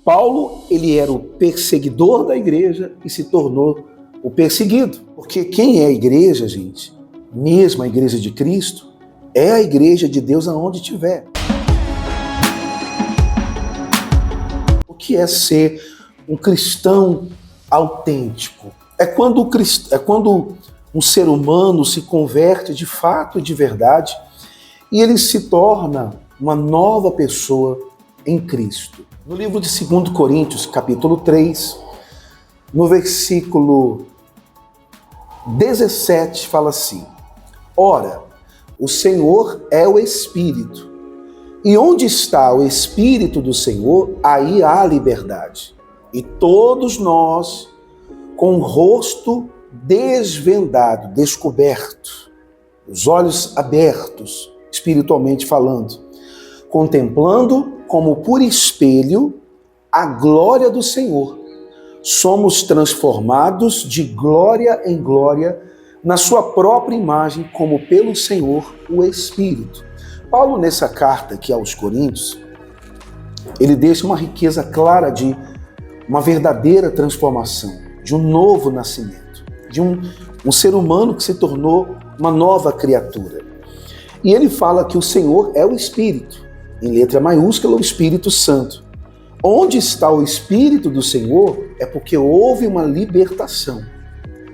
Paulo, ele era o perseguidor da igreja e se tornou o perseguido. Porque quem é a igreja, gente, mesmo a igreja de Cristo, é a igreja de Deus aonde estiver. O que é ser um cristão autêntico? É quando um ser humano se converte de fato e de verdade e ele se torna uma nova pessoa em Cristo. No livro de 2 Coríntios, capítulo 3, no versículo 17, fala assim: Ora, o Senhor é o Espírito, e onde está o Espírito do Senhor, aí há liberdade. E todos nós, com o rosto desvendado, descoberto, os olhos abertos, espiritualmente falando, contemplando como por espelho a glória do Senhor, somos transformados de glória em glória na sua própria imagem, como pelo Senhor, o Espírito. Paulo, nessa carta aqui aos Coríntios, ele deixa uma riqueza clara de uma verdadeira transformação, de um novo nascimento, de um ser humano que se tornou uma nova criatura. E ele fala que o Senhor é o Espírito, em letra maiúscula, o Espírito Santo. Onde está o Espírito do Senhor é porque houve uma libertação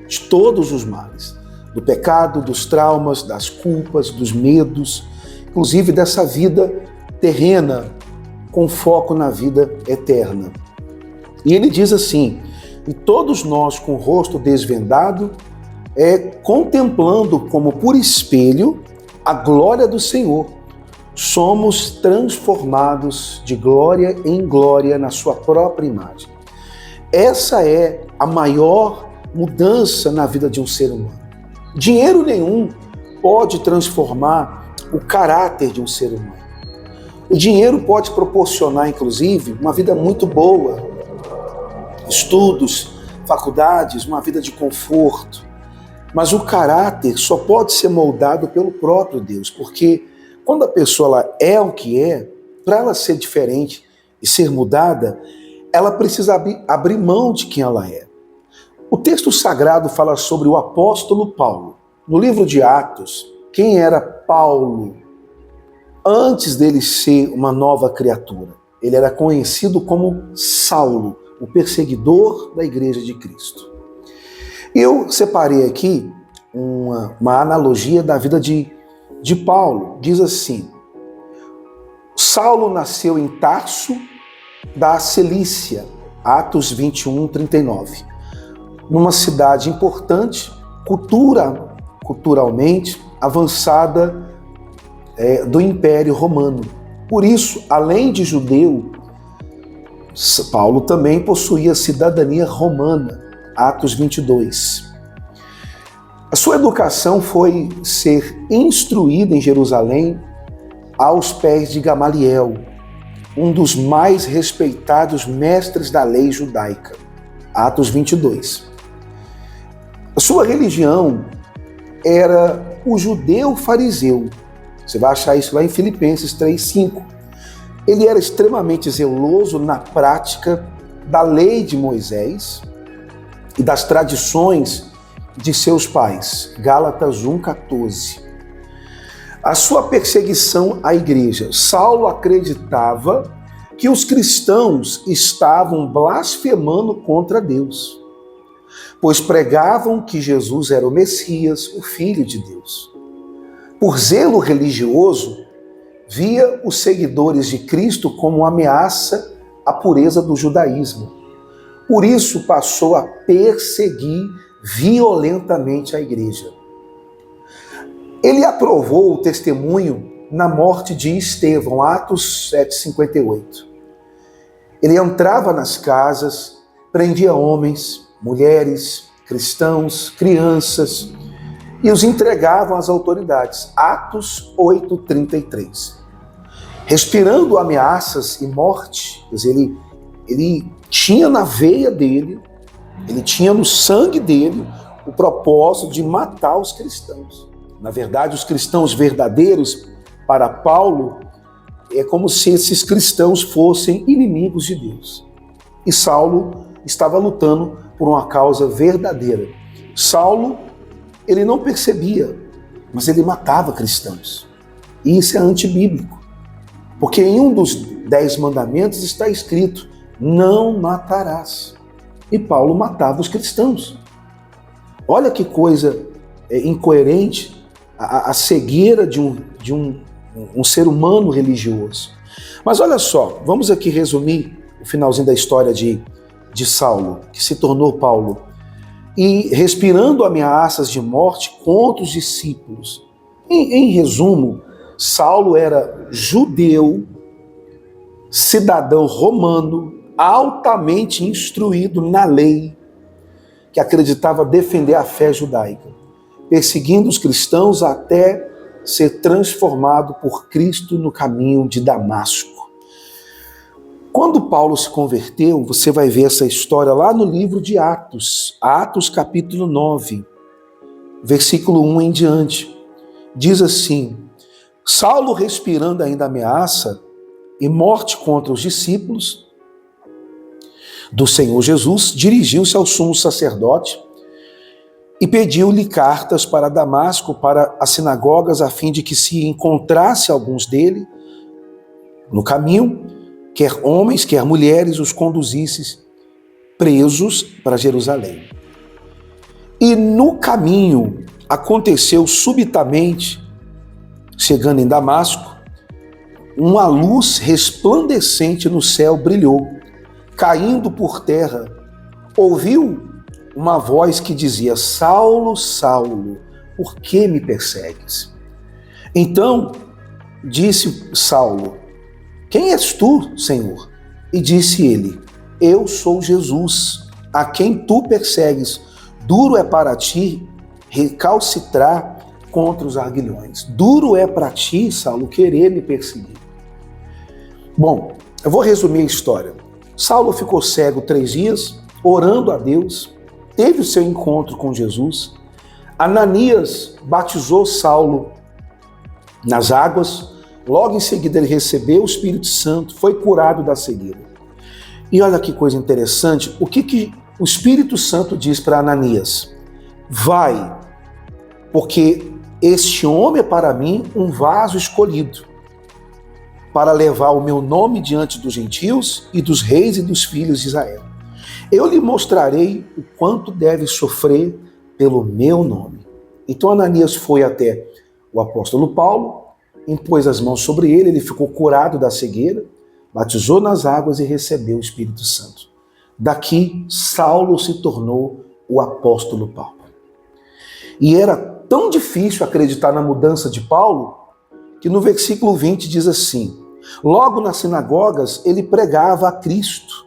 de todos os males, do pecado, dos traumas, das culpas, dos medos, inclusive dessa vida terrena com foco na vida eterna. E ele diz assim: e todos nós com o rosto desvendado, contemplando como por espelho a glória do Senhor, somos transformados de glória em glória na sua própria imagem. Essa é a maior mudança na vida de um ser humano. Dinheiro nenhum pode transformar o caráter de um ser humano. O dinheiro pode proporcionar, inclusive, uma vida muito boa, estudos, faculdades, uma vida de conforto. Mas o caráter só pode ser moldado pelo próprio Deus, porque quando a pessoa ela é o que é, para ela ser diferente e ser mudada, ela precisa abrir mão de quem ela é. O texto sagrado fala sobre o apóstolo Paulo. No livro de Atos, quem era Paulo antes dele ser uma nova criatura? Ele era conhecido como Saulo, o perseguidor da igreja de Cristo. Eu separei aqui uma analogia da vida de Paulo. Diz assim: Saulo nasceu em Tarso da Cilícia, Atos 21, 39, numa cidade importante, culturalmente avançada do Império Romano. Por isso, além de judeu, Paulo também possuía cidadania romana, Atos 22. A sua educação foi ser instruída em Jerusalém aos pés de Gamaliel, um dos mais respeitados mestres da lei judaica, Atos 22. A sua religião era o judeu fariseu. Você vai achar isso lá em Filipenses 3:5. Ele era extremamente zeloso na prática da lei de Moisés e das tradições de seus pais, Gálatas 1:14. A sua perseguição à igreja. Saulo acreditava que os cristãos estavam blasfemando contra Deus, pois pregavam que Jesus era o Messias, o Filho de Deus. Por zelo religioso, via os seguidores de Cristo como uma ameaça à pureza do judaísmo. Por isso passou a perseguir violentamente a igreja. Ele aprovou o testemunho na morte de Estevão, Atos 7:58. Ele entrava nas casas, prendia homens, mulheres, cristãos, crianças e os entregava às autoridades, Atos 8:33. Respirando ameaças e morte, quer dizer, ele tinha na veia dele, ele tinha no sangue dele o propósito de matar os cristãos. Na verdade, os cristãos verdadeiros, para Paulo, é como se esses cristãos fossem inimigos de Deus. E Saulo estava lutando por uma causa verdadeira. Saulo, ele não percebia, mas ele matava cristãos. E isso é antibíblico. Porque em um dos 10 mandamentos está escrito: não matarás. E Paulo matava os cristãos. Olha que coisa incoerente a cegueira de um ser humano religioso. Mas olha só, vamos aqui resumir o finalzinho da história de Saulo, que se tornou Paulo. E respirando ameaças de morte contra os discípulos. Em resumo, Saulo era judeu, cidadão romano, altamente instruído na lei, que acreditava defender a fé judaica, perseguindo os cristãos até ser transformado por Cristo no caminho de Damasco. Quando Paulo se converteu, você vai ver essa história lá no livro de Atos, Atos capítulo 9, versículo 1 em diante. Diz assim: Saulo, respirando ainda ameaça e morte contra os discípulos do Senhor Jesus, dirigiu-se ao sumo sacerdote e pediu-lhe cartas para Damasco, para as sinagogas, a fim de que se encontrasse alguns dele no caminho, quer homens, quer mulheres, os conduzisse presos para Jerusalém. E no caminho aconteceu subitamente, chegando em Damasco, uma luz resplandecente no céu brilhou. Caindo por terra, ouviu uma voz que dizia: Saulo, Saulo, por que me persegues? Então disse Saulo: quem és tu, Senhor? E disse ele: eu sou Jesus, a quem tu persegues. Duro é para ti recalcitrar contra os arguilhões. Duro é para ti, Saulo, querer me perseguir. Bom, eu vou resumir a história. Saulo ficou cego 3 dias, orando a Deus, teve o seu encontro com Jesus. Ananias batizou Saulo nas águas, logo em seguida ele recebeu o Espírito Santo, foi curado da cegueira. E olha que coisa interessante, o que o Espírito Santo diz para Ananias? Vai, porque este homem é para mim um vaso escolhido, para levar o meu nome diante dos gentios e dos reis e dos filhos de Israel. Eu lhe mostrarei o quanto deve sofrer pelo meu nome. Então Ananias foi até o apóstolo Paulo, impôs as mãos sobre ele, ele ficou curado da cegueira, batizou nas águas e recebeu o Espírito Santo. Daqui, Saulo se tornou o apóstolo Paulo. E era tão difícil acreditar na mudança de Paulo, que no versículo 20 diz assim: logo nas sinagogas ele pregava a Cristo,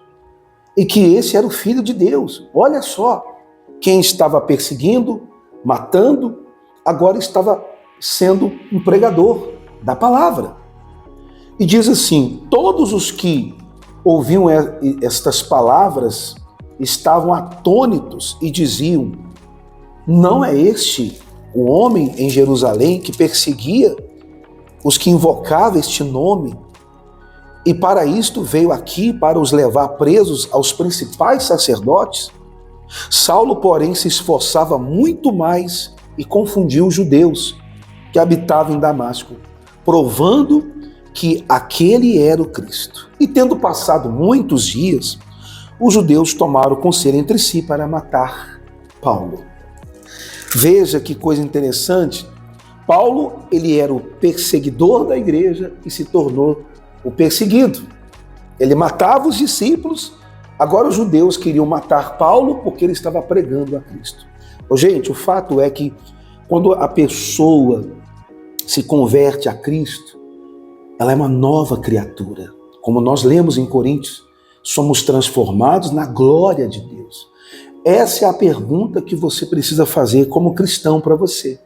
e que esse era o Filho de Deus. Olha só, quem estava perseguindo, matando, agora estava sendo um pregador da palavra. E diz assim: todos os que ouviam estas palavras estavam atônitos e diziam: não é este o homem em Jerusalém que perseguia os que invocavam este nome? E para isto veio aqui para os levar presos aos principais sacerdotes? Saulo, porém, se esforçava muito mais e confundiu os judeus que habitavam em Damasco, provando que aquele era o Cristo. E tendo passado muitos dias, os judeus tomaram conselho entre si para matar Paulo. Veja que coisa interessante. Paulo, ele era o perseguidor da igreja e se tornou o perseguido. Ele matava os discípulos, agora os judeus queriam matar Paulo porque ele estava pregando a Cristo. Gente, o fato é que quando a pessoa se converte a Cristo, ela é uma nova criatura. Como nós lemos em Coríntios, somos transformados na glória de Deus. Essa é a pergunta que você precisa fazer como cristão para você.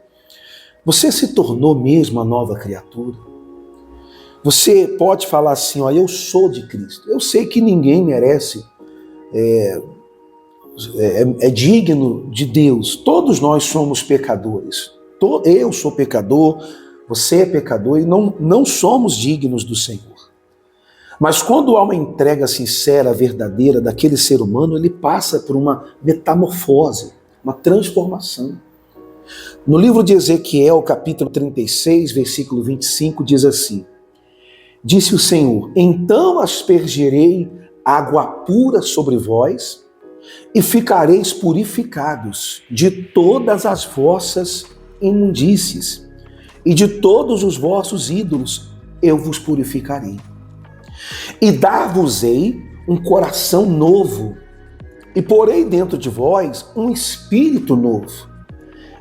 Você se tornou mesmo uma nova criatura? Você pode falar assim: ó, eu sou de Cristo. Eu sei que ninguém merece, é digno de Deus. Todos nós somos pecadores. Eu sou pecador, você é pecador e não somos dignos do Senhor. Mas quando há uma entrega sincera, verdadeira daquele ser humano, ele passa por uma metamorfose, uma transformação. No livro de Ezequiel, capítulo 36, versículo 25, diz assim: Disse o Senhor, então aspergirei água pura sobre vós e ficareis purificados de todas as vossas imundícies e de todos os vossos ídolos eu vos purificarei. E dar-vos-ei um coração novo e porei dentro de vós um espírito novo.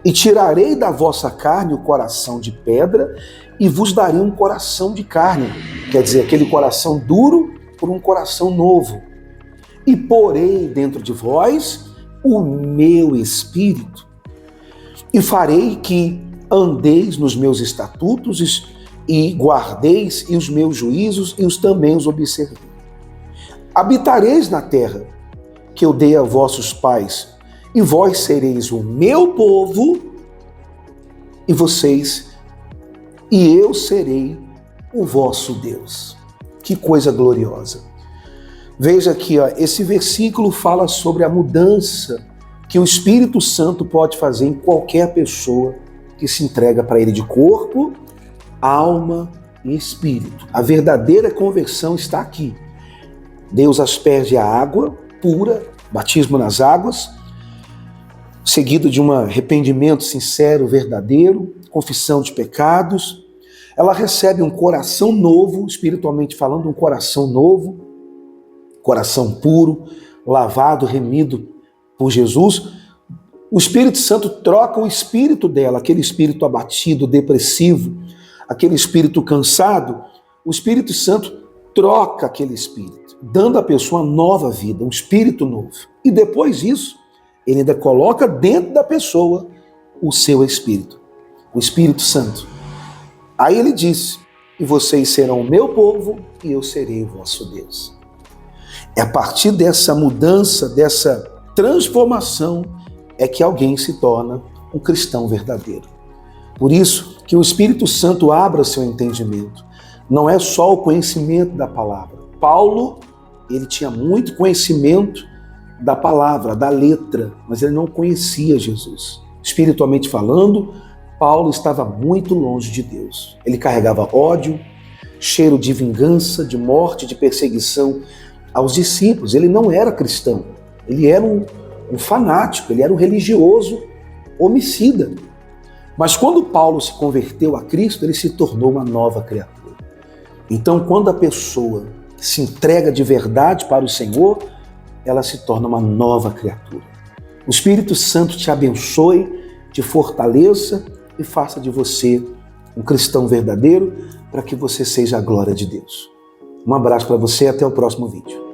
E tirarei da vossa carne o coração de pedra e vos darei um coração de carne. Quer dizer, aquele coração duro por um coração novo. E porei dentro de vós o meu espírito. E farei que andeis nos meus estatutos e guardeis e os meus juízos e os também os observei. Habitareis na terra que eu dei a vossos pais, e vós sereis o meu povo, e eu serei o vosso Deus. Que coisa gloriosa. Veja aqui, esse versículo fala sobre a mudança que o Espírito Santo pode fazer em qualquer pessoa que se entrega para ele de corpo, alma e espírito. A verdadeira conversão está aqui. Deus asperge a água pura, batismo nas águas, seguido de um arrependimento sincero, verdadeiro, confissão de pecados. Ela recebe um coração novo, espiritualmente falando, um coração novo, coração puro, lavado, remido por Jesus. O Espírito Santo troca o espírito dela, aquele espírito abatido, depressivo, aquele espírito cansado. O Espírito Santo troca aquele espírito, dando à pessoa uma nova vida, um espírito novo. E depois disso, ele ainda coloca dentro da pessoa o seu espírito, o Espírito Santo. Aí ele diz: e vocês serão o meu povo e eu serei o vosso Deus. É a partir dessa mudança, dessa transformação, é que alguém se torna um cristão verdadeiro. Por isso que o Espírito Santo abra seu entendimento. Não é só o conhecimento da palavra. Paulo, ele tinha muito conhecimento da palavra, da letra, mas ele não conhecia Jesus. Espiritualmente falando, Paulo estava muito longe de Deus. Ele carregava ódio, cheiro de vingança, de morte, de perseguição aos discípulos. Ele não era cristão, ele era um fanático, ele era um religioso homicida. Mas quando Paulo se converteu a Cristo, ele se tornou uma nova criatura. Então, quando a pessoa se entrega de verdade para o Senhor, ela se torna uma nova criatura. O Espírito Santo te abençoe, te fortaleça e faça de você um cristão verdadeiro para que você seja a glória de Deus. Um abraço para você e até o próximo vídeo.